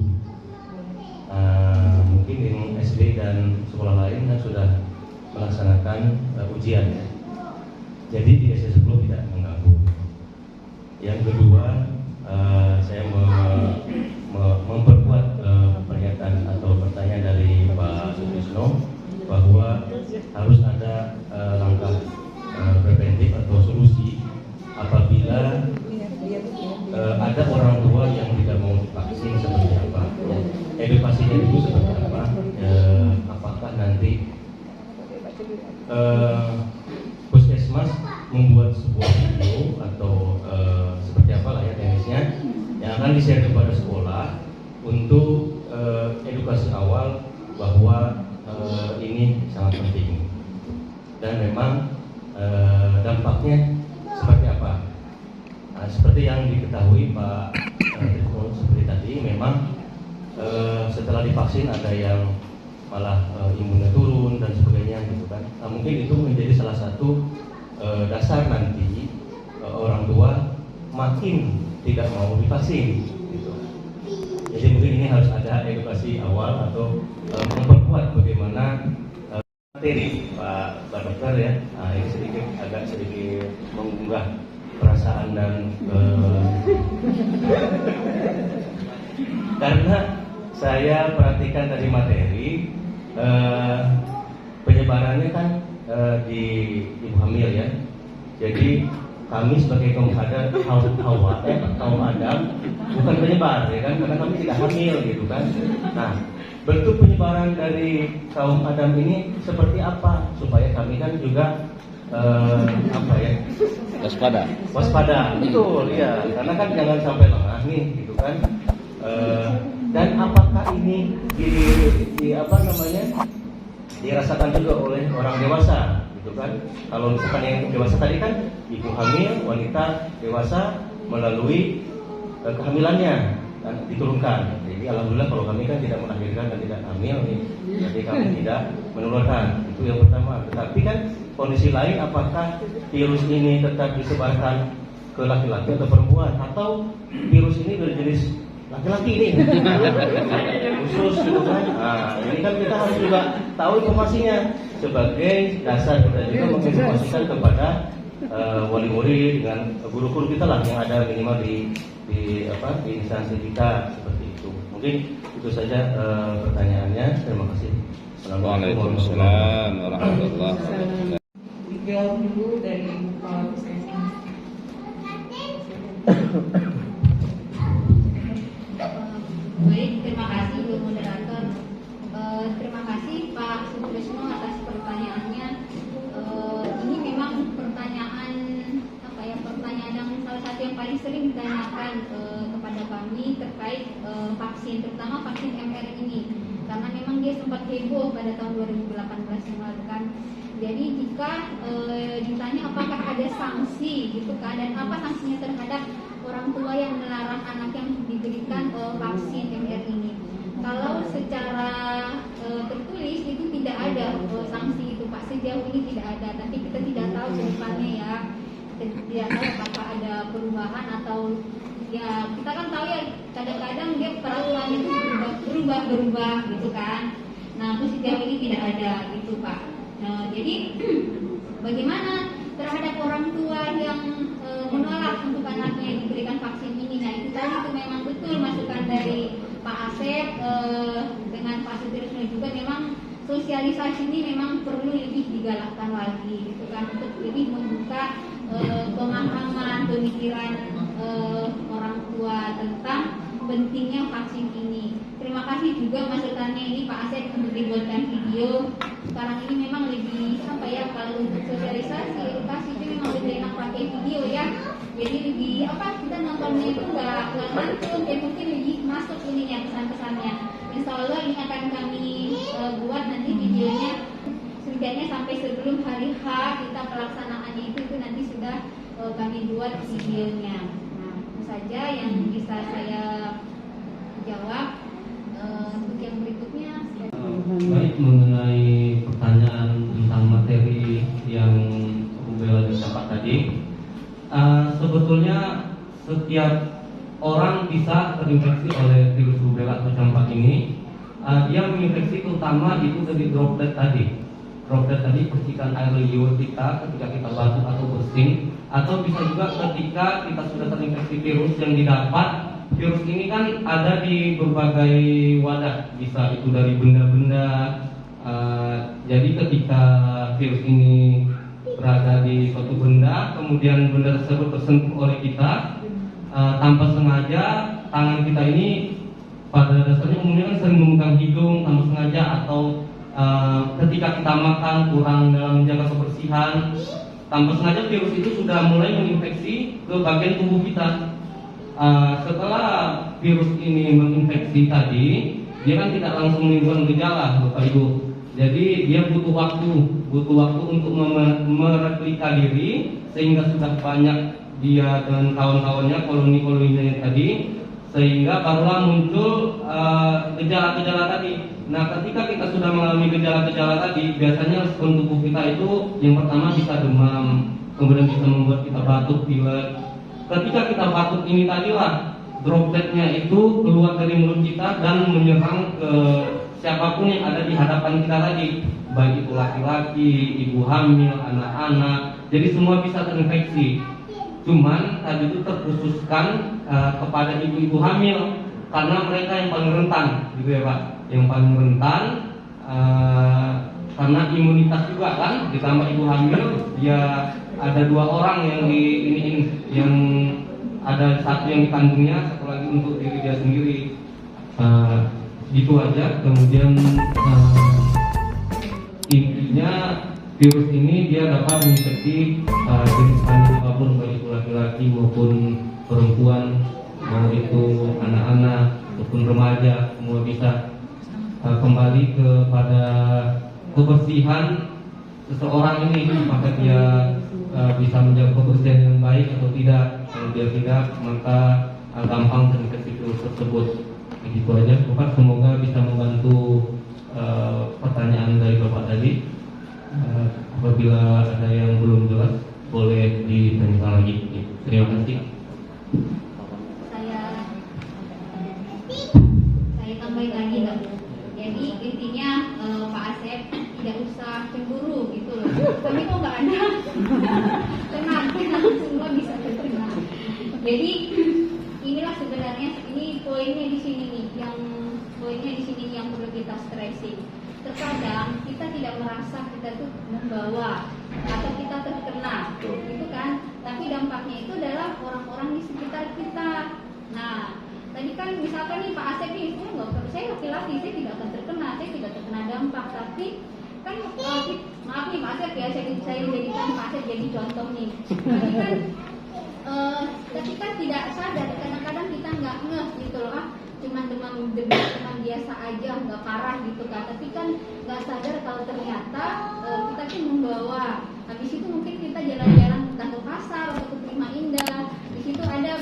Mungkin yang SD dan sekolah lain kan sudah melaksanakan ujian, ya. Jadi di SD 10 tidak mengganggu. Yang kedua, saya memperkuat pernyataan atau pertanyaan dari Pak Sutrisno bahwa harus ada langkah preventif atau solusi apabila ada orang tua yang tidak mau divaksin, seperti apa, ya. Edukasinya itu seperti apa, apakah nanti puskesmas membuat sebuah video atau seperti apa lah ya teknisnya yang akan di-share kepada sekolah untuk edukasi awal bahwa ini sangat penting dan memang dampaknya seperti apa. Seperti yang diketahui Pak seperti tadi, memang setelah divaksin ada yang malah imunnya turun dan sebagainya gitu kan. Mungkin itu menjadi salah satu dasar nanti orang tua makin tidak mau divaksin gitu. Jadi mungkin ini harus ada edukasi awal atau memperkuat bagaimana materi Pak Dokter, ya. Ini agak sedikit mengunggah perasaan dan karena saya perhatikan dari materi penyebarannya kan di ibu hamil, ya. Jadi kami sebagai kaum Adam bukan penyebar, ya kan, karena kami tidak hamil gitu kan. Nah, bentuk penyebaran dari kaum Adam ini seperti apa supaya kami kan juga waspada, betul, ya, karena kan jangan sampai lengah nih gitu kan. Dan apakah ini dirasakan juga oleh orang dewasa gitu kan. Kalau misalkan yang dewasa tadi kan ibu hamil, wanita dewasa melalui kehamilannya dan diturunkan. Jadi alhamdulillah kalau kami kan tidak melahirkan dan tidak hamil nih, jadi kami tidak menularkan. Itu yang pertama. Tetapi kan kondisi lain, apakah virus ini tetap disebarkan ke laki-laki atau perempuan, atau virus ini berjenis laki-laki nih khusus gitu kan. Nah, ini kan kita harus juga tahu informasinya sebagai dasar kita juga menginformasikan kepada wali murid dengan guru-guru kita lah yang ada minimal di instansi kita seperti itu. Mungkin itu saja pertanyaannya. Terima kasih. Waalaikumsalam warahmatullahi wabarakatuh. Dijawab dulu dari Pak Puskesmas. Baik, terima kasih Bu Moderator. Terima kasih Pak Sutrisno atas pertanyaannya. Ini memang pertanyaan yang salah satu yang paling sering ditanyakan kepada kami terkait vaksin, terutama vaksin MR ini, karena memang dia sempat heboh pada tahun 2018 yang lalu kan. Jadi jika ditanya apakah ada sanksi gitu kan, dan apa sanksinya terhadap orang tua yang melarang anak yang diberikan vaksin MR ini. Kalau secara tertulis itu tidak ada sanksi itu Pak, sejauh ini tidak ada, tapi kita tidak tahu ke depannya ya. Tidak tahu apakah ada perubahan atau ya, kita kan tahu ya kadang-kadang dia peraturannya itu berubah gitu kan. Nah, terus sejauh ini tidak ada gitu Pak. Nah, jadi bagaimana terhadap orang tua yang menolak untuk anaknya diberikan vaksin ini? Nah, itu tadi itu memang betul masukan dari Pak Pak Asep dengan Pak Sutrisno juga memang sosialisasi ini memang perlu lebih digalakkan lagi gitu kan, untuk lebih membuka pemahaman pemikiran orang tua tentang pentingnya vaksin ini. Terima kasih juga masukannya ini Pak Asep untuk dibuatkan video. Sekarang ini memang lebih apa ya, kalau untuk sosialisasi edukasi itu memang lebih enak pakai video ya. Jadi lebih apa, kita nontonnya itu nggak ngantuk ya, mungkin lebih masuk ininya pesan-pesannya. Insya Allah ini akan kami buat nanti videonya setidaknya sampai sebelum hari H kita pelaksanaannya itu nanti sudah kami buat videonya. Nah, itu saja yang bisa saya jawab. Untuk yang berikutnya baik, mengenai pertanyaan tentang materi yang rubella dan campak tadi, sebetulnya setiap orang bisa terinfeksi oleh virus rubella atau campak ini. Dia menginfeksi terutama itu dari droplet tadi. Droplet tadi percikan air liur kita ketika kita batuk atau bersin, atau bisa juga ketika kita sudah terinfeksi virus yang didapat. Virus ini kan ada di berbagai wadah, bisa itu dari benda-benda. Jadi ketika virus ini berada di suatu benda, kemudian benda tersebut tersentuh oleh kita, tanpa sengaja tangan kita ini pada dasarnya umumnya kan sering memegang hidung tanpa sengaja, atau ketika kita makan kurang dalam menjaga kebersihan, tanpa sengaja virus itu sudah mulai menginfeksi ke bagian tubuh kita. Setelah virus ini menginfeksi tadi, dia kan tidak langsung menimbulkan gejala, Bapak Ibu. Jadi dia butuh waktu untuk mereplika diri, sehingga sudah banyak dia dan kawan-kawannya, koloni-koloninya tadi, sehingga barulah muncul gejala-gejala tadi. Nah, ketika kita sudah mengalami gejala-gejala tadi, biasanya respon tubuh kita itu yang pertama bisa demam, kemudian bisa membuat kita batuk, pilek. Ketika kita batuk ini tadilah dropletnya itu keluar dari mulut kita dan menyerang ke siapapun yang ada di hadapan kita tadi, baik itu laki-laki, ibu hamil, anak-anak. Jadi semua bisa terinfeksi. Cuman tadi itu terkhususkan kepada ibu-ibu hamil, karena mereka yang paling rentan, gitu ya Pak. Yang paling rentan karena imunitas juga kan, ditambah ibu hamil, dia ada 2 orang yang yang ada satu yang dikandungnya, satu lagi untuk diri dia sendiri. Gitu aja. Kemudian intinya virus ini dia dapat menginfeksi jenis kelamin apapun, baik itu laki-laki maupun perempuan, mau itu anak-anak ataupun remaja, semua bisa. Kembali kepada kebersihan seseorang ini, maka dia bisa menjaga kebersihan yang baik atau tidak. Kalau dia tidak, maka gampang terinfeksi virus tersebut. Begitu aja Bapak, semoga bisa membantu pertanyaan dari Bapak tadi. Apabila ada yang belum jelas, boleh ditanyakan lagi. Terima kasih. Saya tambahin lagi dong. Jadi intinya Pak Asep tidak usah cemburu gitu loh. Kami kok nggak ada. Tenang, semua bisa terima. Jadi inilah sebenarnya ini poinnya di sini nih, yang perlu kita stressing. Terkadang kita tidak merasa kita tuh membawa atau kita terkena, gitu kan? Tapi dampaknya itu adalah orang-orang di sekitar kita. Nah, tadi kan misalkan nih Pak Asep nih, saya laki-laki, saya tidak akan terkena, saya tidak terkena dampak. Tapi kan maaf nih Pak Asep ya, saya jadikan Pak Asep jadi contoh nih. Tapi kan tidak sadar, kadang-kadang kita nggak ngeh gitu loh, cuma demam biasa aja, nggak parah gitu kan. Tapi kan nggak sadar kalau ternyata kita tuh membawa. Habis itu mungkin kita jalan-jalan entah ke pasar atau ke Prima Indah, di situ ada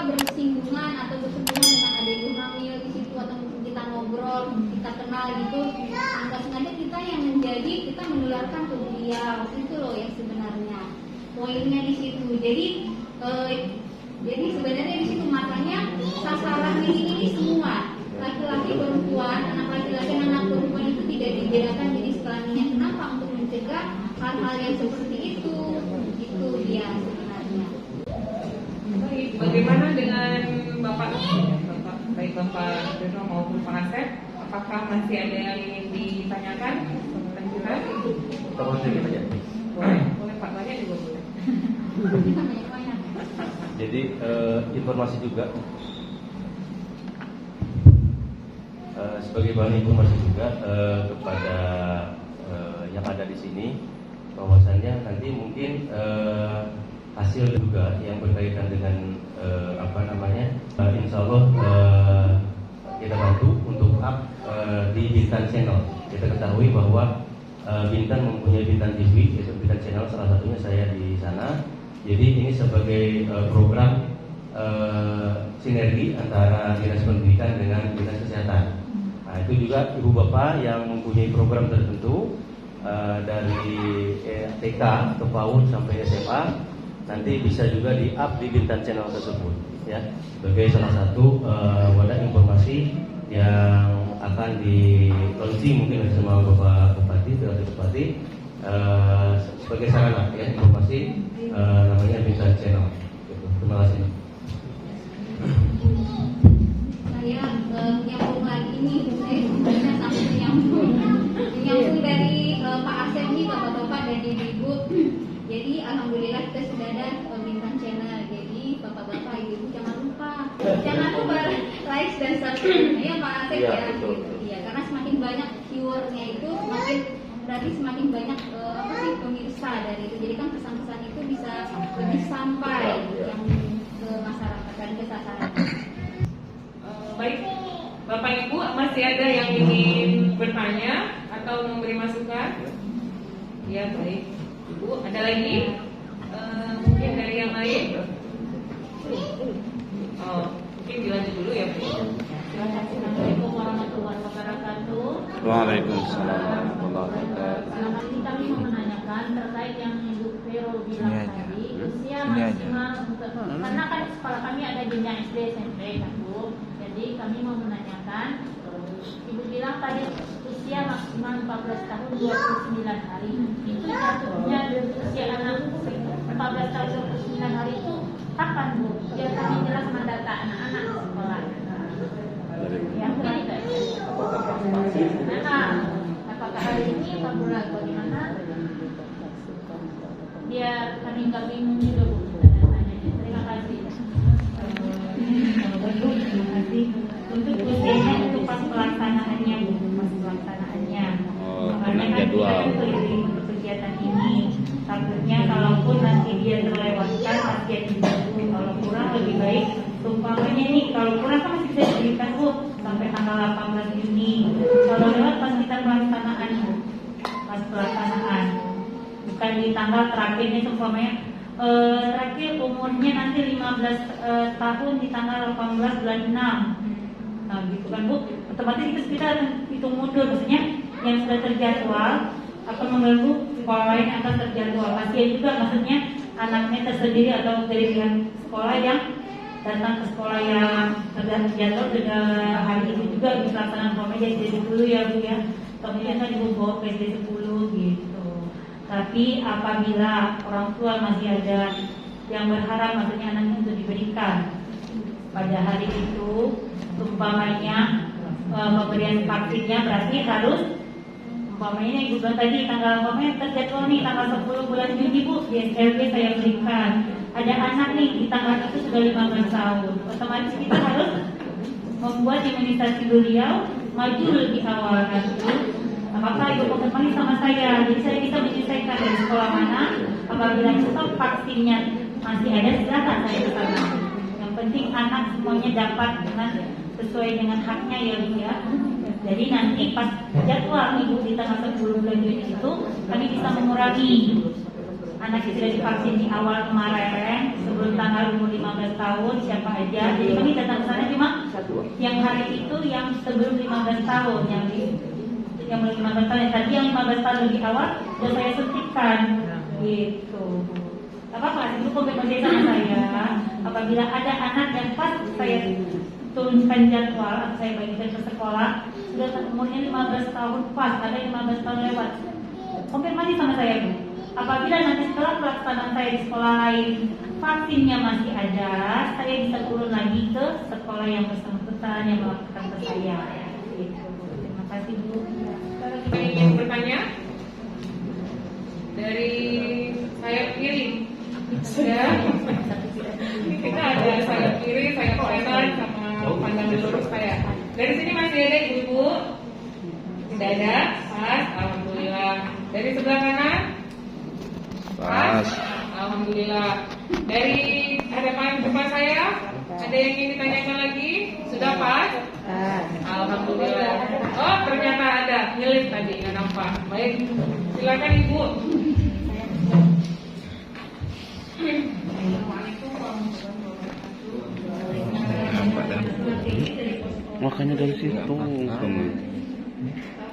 bersinggungan atau bersentuhan dengan ada ibu hamil di situ, atau mungkin kita ngobrol, kita kenal gitu, nggak sengaja kita yang menjadi, kita menularkan ke beliau. Itu loh yang sebenarnya poinnya di situ. Jadi sebenarnya di situ makanya sasaran ini semua, laki-laki, perempuan, anak laki-laki, anak perempuan itu tidak dibedakan jenis kelaminnya. Kenapa? Untuk mencegah hal-hal yang seperti itu. Itu dia sebenarnya. Bagaimana dengan Bapak Sutrisno apakah masih ada yang ingin ditanyakan? Lanjutan? Tolong sedikit aja. Boleh Pak, banyak juga boleh. Jadi informasi juga sebagai bahan informasi juga kepada yang ada di sini, bahwasannya nanti mungkin hasil juga yang berkaitan dengan insya Allah kita bantu untuk up di Bintan Channel. Kita ketahui bahwa Bintan mempunyai Bintan TV, yaitu Bintan Channel, salah satunya saya di sana. Jadi ini sebagai program sinergi antara Dinas Pendidikan dengan Dinas Kesehatan. Nah, itu juga ibu bapak yang mempunyai program tertentu dari TK ke PAUD sampai SMA, nanti bisa juga di-up di Bintan Channel tersebut, ya, sebagai salah satu wadah informasi yang akan di-launching mungkin sama Bapak Bupati, Bupati sebagai sarana ya informasi namanya Bintan Channel. Terima kasih. Saya nyambung lagi nih, saya sebenarnya sampai nyambung dari Pak Asep nih, bapak-bapak dan ibu-ibu. Jadi alhamdulillah kita sudah ada Bintan Channel. Jadi bapak-bapak, ibu-ibu jangan lupa like dan subscribe ya Pak Asep ya. Gitu. Ya, karena semakin banyak viewernya itu semakin banyak pemirsa dari itu. Jadi kan pesan-pesan itu bisa lebih sampai yang ke masyarakat dan ke sasaran. Baik, Bapak Ibu, masih ada yang ingin bertanya atau memberi masukan? Ya, baik. Ibu, ada lagi? Mungkin dari yang lain? Mungkin dilanjut dulu ya, Bu. Assalamualaikum warahmatullahi wabarakatuh. Waalaikumsalam warahmatullahi wabarakatuh. Ini kami mau menanyakan terkait yang Ibu Vero bilang tadi, usia maksimal untuk, karena kan sekolah kami ada jenjang SD, SMP kan Bu. Jadi kami mau menanyakan, Ibu bilang tadi usia maksimal 14 tahun 29 hari. Itu jatuhnya usia anak 14 tahun 29 hari itu kapan Bu? Biar kami jelas sama data anak-anak di sekolah. Yang ini apakah hari ini apa bulan bagaimana? Biar kami nggak bingung juga Bu. Terima kasih. Terima kasih. Untuk usianya untuk pas pelaksanaannya Bu, pas pelaksanaannya. Karena kan kita kan keliling untuk kegiatan ini. Takutnya kalaupun nanti dia terlewatkan kasihan juga Bu. Kalau kurang lebih baik. Umpamanya nih, kalau kurang kan masih bisa diberikan Bu sampai tanggal 18 Juni. Kalau lewat pas kita pelaksanaan Bu, pas pelaksanaan, bukan di tanggal terakhirnya umpamanya terakhir umurnya nanti 15 tahun di tanggal 18 bulan 6. Nah gitu kan Bu, otomatis kita hitung mundur, maksudnya yang sudah terjadwal akan mengganggu sekolah lain akan terjadwal. Kasihan juga maksudnya anaknya tersendiri atau dari pihak sekolah yang datang ke sekolah yang terjadwal pada hari ini juga di pelaksanaan umpamanya SD 10 ya Bu ya. Kemudian kan Ibu bawa ke SD 10 gitu. Tapi apabila orang tua masih ada yang berharap maksudnya anaknya untuk diberikan pada hari itu, umpamanya pemberian vaksinnya berarti harus umpamanya Ibu bilang tadi tanggal umpamanya terjadwal nih tanggal 10 bulan Juni Bu di SLB saya berikan. Ada anak nih di tanggal itu sudah 15 tahun. Otomatis kita harus membuat imunisasi beliau maju lebih awal kan Bu. Apakah Ibu konfirmasi sama saya? Jadi saya bisa menyelesaikan dari sekolah mana. Apabila stok vaksinnya masih ada, silakan saya ke sana. Yang penting anak semuanya dapat dengan sesuai dengan haknya ya Bu ya. Jadi nanti pas jadwal Ibu di tanggal 10 bulan Juni itu kami bisa mengurangi anak yang sudah divaksin di awal kemarin sebelum tanggal umur 15 tahun siapa aja. Jadi kami datang ke sana cuma yang hari itu yang sebelum 15 tahun yang belum 15 tahun, tadi yang 15 tahun lebih awal sudah saya suntikan gitu. Apa-apa, itu konfirmasi sama saya. Apabila ada anak yang pas saya turunkan jadwal atau saya bagikan ke sekolah sudah umurnya 15 tahun pas, ada 15 tahun lewat, konfirmasi sama saya Bu. Apabila nanti setelah pelaksanaan saya di sekolah lain vaksinnya masih ada, saya bisa turun lagi ke sekolah yang bersangkutan yang melakukan ke saya. Gitu. Terima kasih Bu. Kita ingin bertanya dari sayap kiri. Ya, ini kita ada sayap kiri, sayap kanan, sama pandang lurus saya. Dari sini masih ada ibu-ibu? Tidak ada? Pas, alhamdulillah. Dari sebelah kanan? Pas, alhamdulillah. Dari hadapan depan saya, ada yang ingin ditanyakan lagi? Sudah pas? Alhamdulillah. Oh, ternyata ada. Nyelip tadi, nggak nampak. Baik, silakan ibu. Makanya dari situ kamu.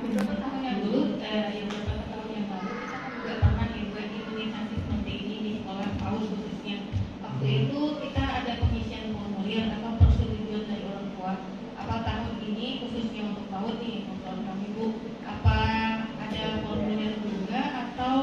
Beberapa tahun yang lalu kita juga pernah dibuat imunisasi seperti ini di sekolah PAUD khususnya. Waktu itu kita ada pengisian formulir atau persetujuan dari orang tua. Apa tahun ini khususnya untuk PAUD nih, untuk kami Bu, apa ada formulir juga atau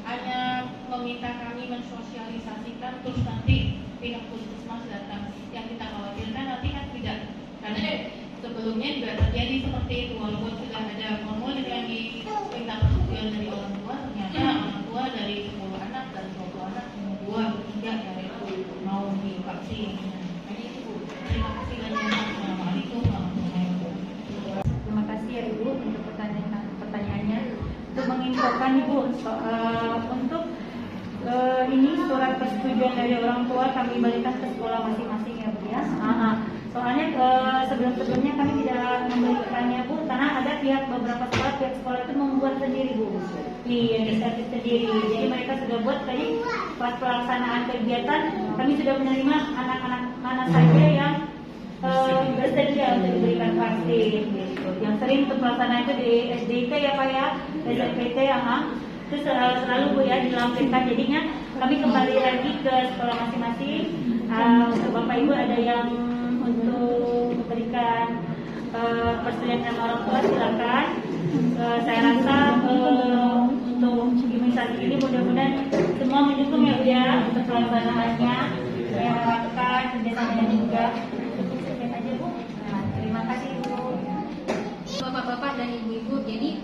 hanya meminta kami mensosialisasikan terus nanti pihak puskesmas datang? Yang kita khawatirkan nanti kan tidak, karena sebelumnya juga terjadi seperti itu, walaupun sudah ada formulir yang diminta persetujuan dari orang tua, ternyata orang tua dari 10 anak dan 20 anak 2, 3 yang itu mau divaksin. Jadi itu Bu, terima kasih dan assalamualaikum warahmatullahi wabarakatuh. Terima kasih ya Ibu untuk pertanyaannya. Untuk menginfokan Ibu untuk ini surat persetujuan dari orang tua kami balikan ke sekolah masing-masing ya Bu ya. Soalnya sebelum-sebelumnya kami tidak memberikannya Bu, karena ada beberapa pihak sekolah itu membuat sendiri Bu. Iya, inisiatif sendiri. Jadi mereka sudah buat tadi pas pelaksanaan kegiatan kami sudah menerima anak-anak mana saja yang bersedia untuk diberikan vaksin gitu. Yang sering untuk pelaksanaan itu di SDK ya Pak ya, SDPT ya. Itu selalu Bu ya dilampirkan, jadinya kami kembali lagi ke sekolah masing-masing. Untuk Bapak Ibu ada yang untuk memberikan persetujuan dari orang tua silakan. Saya rasa untuk imunisasi ini mudah-mudahan semua mendukung ya Bu ya untuk pelaksanaannya. Saya harapkan kerjasamanya juga untuk sekian aja Bu. Nah, terima kasih Bu. Bapak-bapak dan ibu-ibu, jadi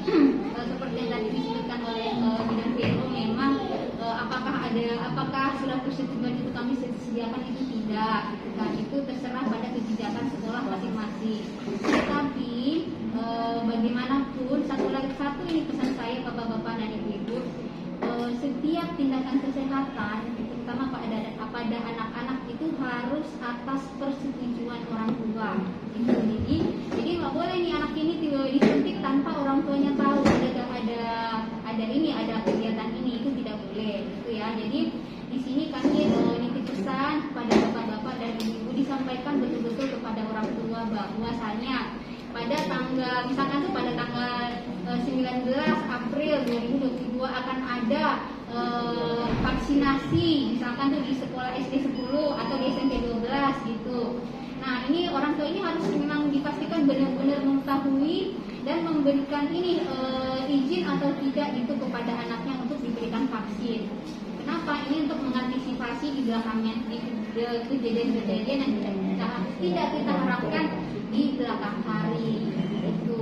seperti yang tadi disebutkan oleh Bidang Vero, memang apakah surat persetujuan itu kami sediakan itu tidak, kan itu terserah pada kebijakan sekolah masing-masing. Tetapi bagaimanapun satu ini pesan saya bapak-bapak dan ibu-ibu, setiap tindakan kesehatan terutama pada anak-anak itu harus atas persetujuan orang tua. Jadi nggak boleh nih anak ini disuntik tanpa orang tuanya tahu ada kegiatan ini, itu tidak boleh gitu ya. Jadi di sini kami nitip pesan kepada bapak-bapak dan ibu disampaikan betul-betul kepada orang tua bahwasanya pada tanggal misalkan tuh pada tanggal 19 April 2022 akan ada vaksinasi misalkan tuh di sekolah SD 10 atau di SMP 12 gitu. Nah ini orang tua ini harus memang dipastikan benar-benar mengetahui dan memberikan ini izin atau tidak itu kepada anaknya untuk diberikan vaksin. Kenapa? Ini untuk mengantisipasi di belakangnya di kejadian-kejadian yang tidak kita harapkan di belakang hari itu.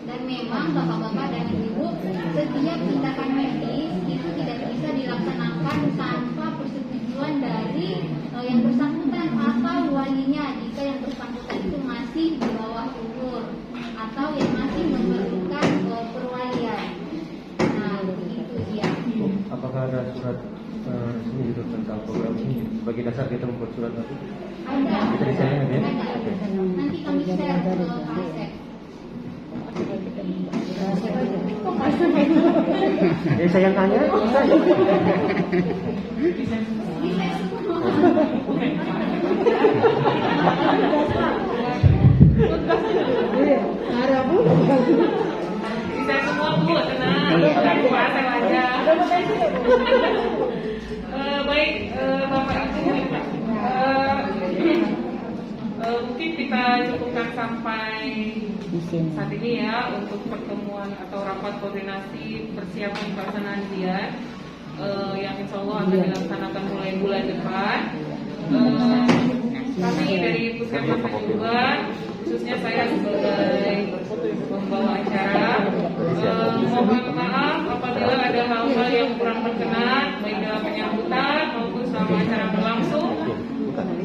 Dan memang bapak-bapak dan ibu, setiap tindakan medis itu tidak bisa dilaksanakan tanpa persetujuan dari yang bersangkutan atau walinya jika yang bersangkutan itu masih di bawah umur atau yang masih memerlukan perwalian. Nah, begitu ya. Apakah ada surat resmi gitu tentang program ini? Sebagai dasar kita membuat surat itu? Ada. Bisa di-share ya? Ada. Nanti kami share ke Pak Asep. Saya yang tanya, Bisa semua Bu, tenang. Puasa aja. Baik, Bapak Ibu, mungkin kita cukupkan sampai saat ini ya untuk pertemuan atau rapat koordinasi persiapan pelaksanaan ujian yang insya Allah akan dilaksanakan mulai bulan depan. Kami dari Puskesmas juga khususnya saya sebagai pembawa acara. Mohon maaf apabila ada hal-hal yang kurang berkenan baik dalam penyambutan maupun selama acara berlangsung.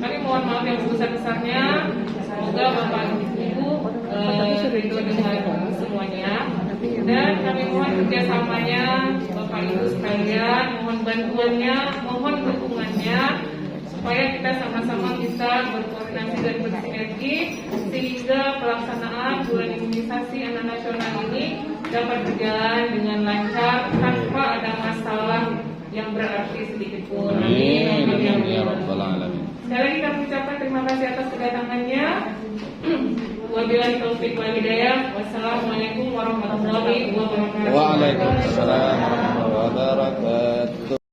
Kami mohon maaf yang sebesar-besarnya. Semoga Bapak Ibu ridho dengan semuanya. Dan kami mohon kerjasamanya Bapak Ibu sekalian, mohon bantuannya, mohon dukungannya supaya kita sama-sama bisa berkoordinasi dan bersinergi sehingga pelaksanaan bulan imunisasi anak nasional ini dapat berjalan dengan lancar tanpa ada masalah yang berarti sedikit pun. Amin. Sekali lagi kami ucapkan terima kasih atas kedatangannya. Wabillahi taufiq wal hidayah. Wassalamualaikum warahmatullahi wabarakatuh. Waalaikumsalam warahmatullahi wabarakatuh.